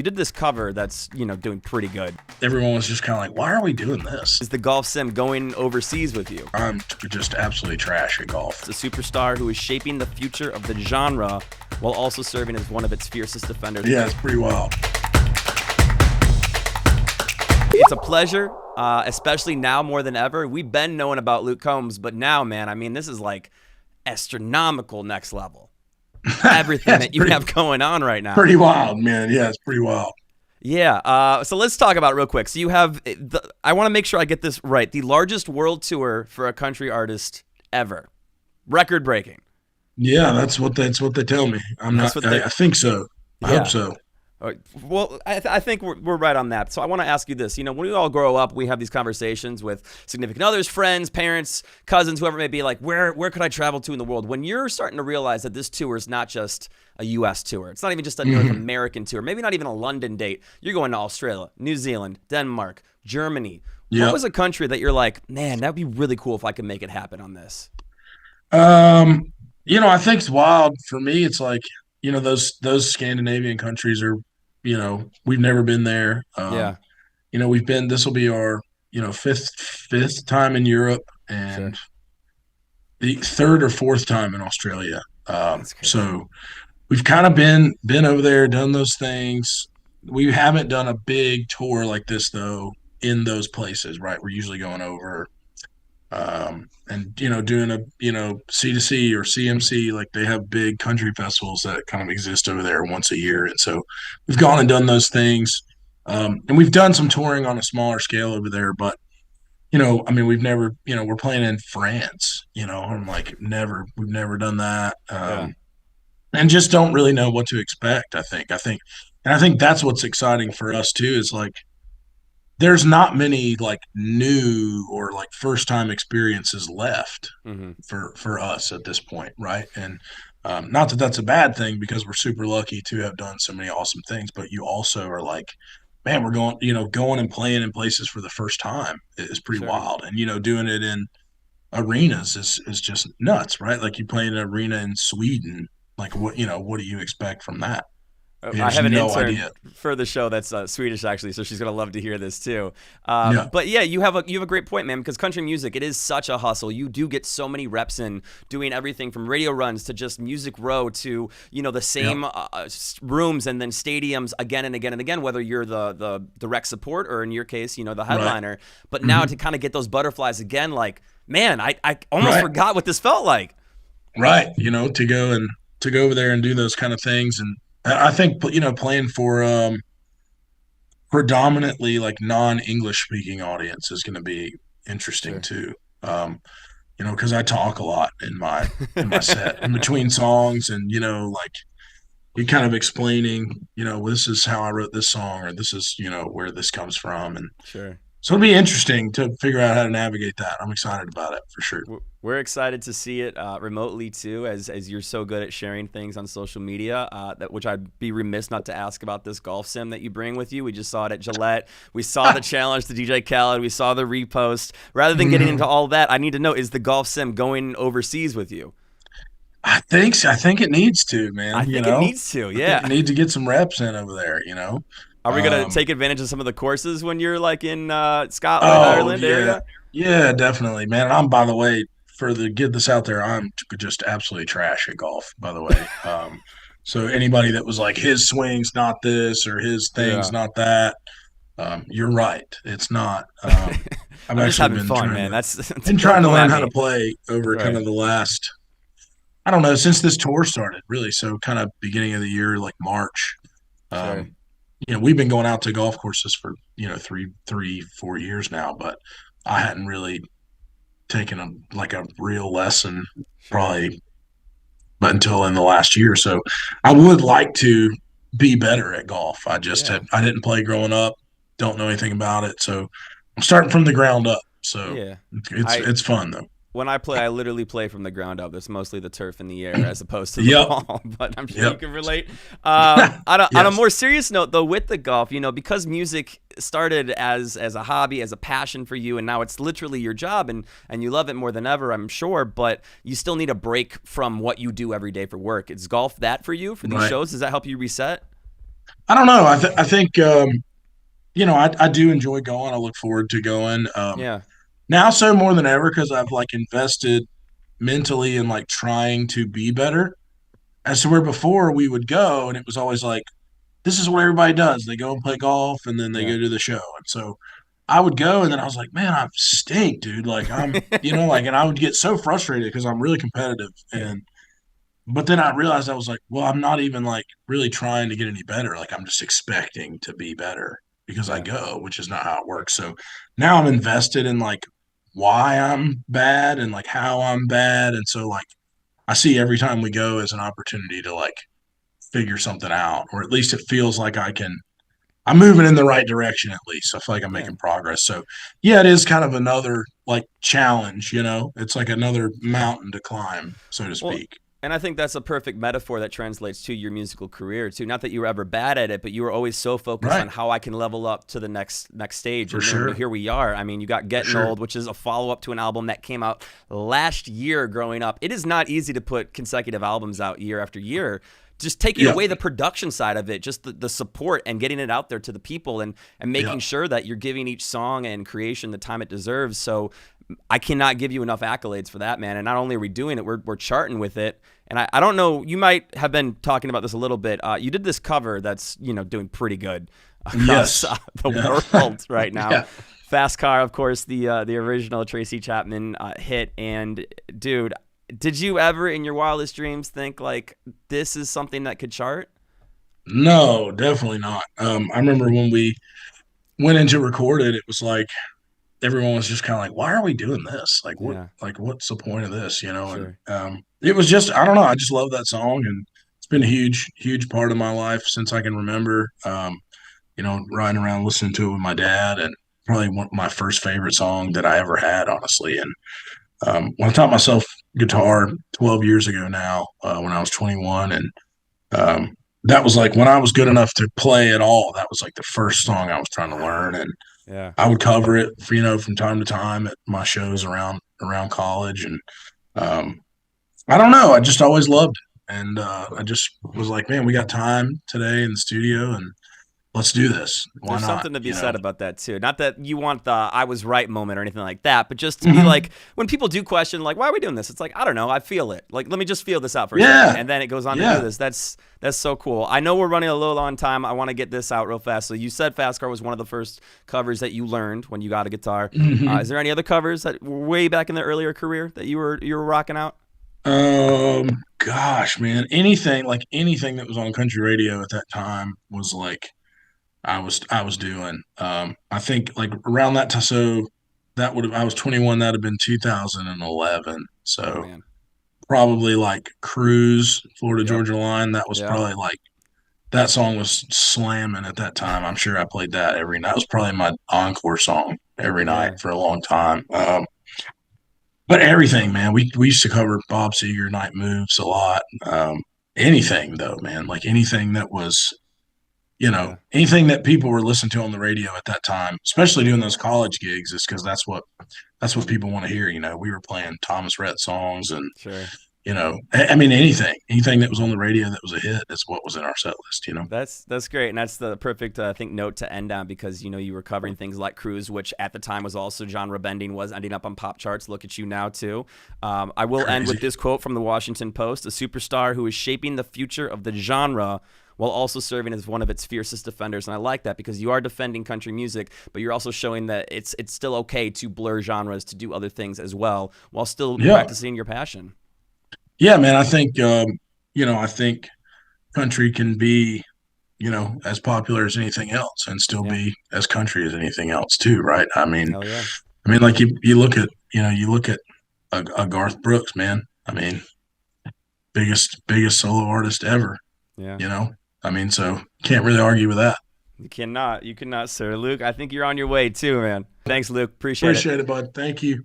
You did this cover that's, doing pretty good. Everyone was just kind of like, why are we doing this? Is the golf sim going overseas with you? I'm just absolutely trash at golf. It's a superstar who is shaping the future of the genre while also serving as one of its fiercest defenders. Yeah, it's pretty wild. It's a pleasure, especially now more than ever. We've been knowing about Luke Combs, but now, man, I mean, this is like astronomical next level. Everything that you have going on right now. Pretty wild, man. Yeah, it's pretty wild. Yeah. So let's talk about it real quick. So you have, I want to make sure I get this right, the largest world tour for a country artist ever. Record breaking. Yeah, that's what they tell me. I think so. I hope so. Well, I think we're right on that. So I want to ask you this. When we all grow up, we have these conversations with significant others, friends, parents, cousins, whoever it may be, like, where could I travel to in the world? When you're starting to realize that this tour is not just a U.S. tour. It's not even just a North American tour. Maybe not even a London date. You're going to Australia, New Zealand, Denmark, Germany. Yep. What was a country that you're like, man, that would be really cool if I could make it happen on this? I think it's wild. For me, it's like, those Scandinavian countries are, we've never been there. This will be our, fifth time in Europe and the third or fourth time in Australia. So we've kind of been over there, done those things. We haven't done a big tour like this though in those places, right? We're usually going over and doing a C2C or CMC, like they have big country festivals that kind of exist over there once a year, and so we've gone and done those things, and we've done some touring on a smaller scale over there. But we've never, we're playing in France, I'm like we've never done that, and just don't really know what to expect. I think that's what's exciting for us too. Is like there's not many like new or like first time experiences left for us at this point. Right. And not that that's a bad thing because we're super lucky to have done so many awesome things, but you also are like, man, we're going and playing in places for the first time is pretty wild. And, doing it in arenas is just nuts, right? Like you play in an arena in Sweden, like what do you expect from that? I have an intern for the show that's Swedish, actually, so she's gonna love to hear this too. But yeah, you have a great point, man. Because country music, it is such a hustle. You do get so many reps in doing everything from radio runs to just Music Row to the same rooms and then stadiums again and again and again. Whether you're the direct support or in your case, the headliner. Right. But now to kind of get those butterflies again, like man, I almost forgot what this felt like. Right, to go over there and do those kind of things. And I think, playing for predominantly like non-English speaking audience is going to be interesting too. Because I talk a lot in my set in between songs, and like you kind of explaining, this is how I wrote this song, or this is where this comes from, and so it'll be interesting to figure out how to navigate that. I'm excited about it for sure. We're excited to see it remotely too, as you're so good at sharing things on social media, which I'd be remiss not to ask about this golf sim that you bring with you. We just saw it at Gillette. We saw the challenge to DJ Khaled. We saw the repost. Rather than getting into all that, I need to know, is the golf sim going overseas with you? I think so. I think it needs to, man. I think it needs to, yeah. I need to get some reps in over there, Are we going to take advantage of some of the courses when you're like in Scotland, Ireland area? Yeah, definitely, man. I'm, by the way, get this out there, I'm just absolutely trash at golf, by the way. So anybody that was like, his swing's not this or his thing's not that, you're right. It's not. I'm just having fun, man. That's been trying to learn how to play over kind of the last, I don't know, since this tour started, really. So kind of beginning of the year, like March. We've been going out to golf courses for 3-4 years now, but I hadn't really taken a real lesson probably but until in the last year. So I would like to be better at golf. I didn't play growing up, don't know anything about it, so I'm starting from the ground up. So it's fun though. When I play, I literally play from the ground up. It's mostly the turf in the air as opposed to the ball, but I'm sure you can relate. On a more serious note, though, with the golf, because music started as a hobby, as a passion for you, and now it's literally your job, and you love it more than ever, I'm sure, but you still need a break from what you do every day for work. Is golf that for you, for these shows? Does that help you reset? I don't know. I think I do enjoy going. I look forward to going. Yeah. Now so more than ever because I've like invested mentally in like trying to be better. As to where before we would go and it was always like, this is what everybody does. They go and play golf and then they Yeah. go to the show. And so I would go and then I was like, man, I stink, dude. Like and I would get so frustrated because I'm really competitive. But then I realized I was like, well, I'm not even like really trying to get any better. Like I'm just expecting to be better because I Yeah. go, which is not how it works. So now I'm invested in like why I'm bad and like how I'm bad. And so like I see every time we go as an opportunity to like figure something out, or at least it feels like I'm moving in the right direction at least. I feel like I'm Yeah. making progress. So yeah, it is kind of another like challenge, It's like another mountain to climb, so to Well, speak. and I think that's a perfect metaphor that translates to your musical career too. Not that you were ever bad at it, but you were always so focused Right. on how I can level up to the next stage. For And sure. here we are. I mean, you got For Getting sure. Old, which is a follow up to an album that came out last year. Growing up, it is not easy to put consecutive albums out year after year. Just taking Yeah. away the production side of it, just the support and getting it out there to the people and Yeah. making sure that you're giving each song and creation the time it deserves. So I cannot give you enough accolades for that, man. And not only are we doing it, we're charting with it. And I don't know, you might have been talking about this a little bit. You did this cover that's, doing pretty good across Yes. the Yeah. world right now. Yeah. Fast Car, of course, the original Tracey Chapman hit. And dude, did you ever in your wildest dreams think like this is something that could chart? No, definitely not. I remember when we went in to record it, it was like everyone was just kind of like, why are we doing this? Yeah, Like what's the point of this, And sure. it was just, I don't know, I just love that song, and it's been a huge part of my life since I can remember. Riding around listening to it with my dad, and probably my first favorite song that I ever had, honestly. And when I taught myself guitar 12 years ago now, when I was 21, and um, that was like when I was good enough to play at all. That was like the first song I was trying to learn, and Yeah. I would cover it, from time to time at my shows around college. And I don't know, I just always loved it, and I just was like, man, we got time today in the studio, and let's do this. Why There's not? something to be said about that too. Not that you want the I was right moment or anything like that, but just to be like, when people do question like, why are we doing this? It's like, I don't know, I feel it. Like, let me just feel this out for a second, Yeah, and then it goes on to do yeah. this. That's so cool. I know we're running a little on time. I want to get this out real fast. So you said Fast Car was one of the first covers that you learned when you got a guitar. Is there any other covers that were way back in the earlier career that you were rocking out? Gosh, man, anything that was on country radio at that time was like I was doing. I think like around that time, so that would have I was 21. That'd have been 2011. Oh So man. probably like Cruise, Florida Yep. Georgia Line. That was Yeah. probably like that song was slamming at that time. I'm sure I played that every night. That was probably my encore song every night Yeah. for a long time. But everything, man, we used to cover Bob Seger night moves a lot. Anything though, man, like anything that was, Yeah. anything that people were listening to on the radio at that time, especially doing those college gigs, is because that's what people want to hear. We were playing Thomas Rhett songs, and Sure. I mean anything that was on the radio that was a hit is what was in our set list. That's great, and that's the perfect I think note to end on because you were covering things like Cruise, which at the time was also genre bending, was ending up on pop charts. Look at you now too. I will end with Crazy. this quote from the Washington Post: "A superstar who is shaping the future of the genre." While also serving as one of its fiercest defenders, and I like that because you are defending country music, but you're also showing that it's still okay to blur genres, to do other things as well, while still Yeah, practicing your passion. yeah, man. I think country can be as popular as anything else and still Yeah, be as country as anything else too, right? I mean, hell yeah, like you look at a Garth Brooks, man. I mean, biggest solo artist ever. yeah. I mean, so can't really argue with that. You cannot, sir. Luke, I think you're on your way too, man. Thanks, Luke. Appreciate it. Appreciate it, bud. Thank you.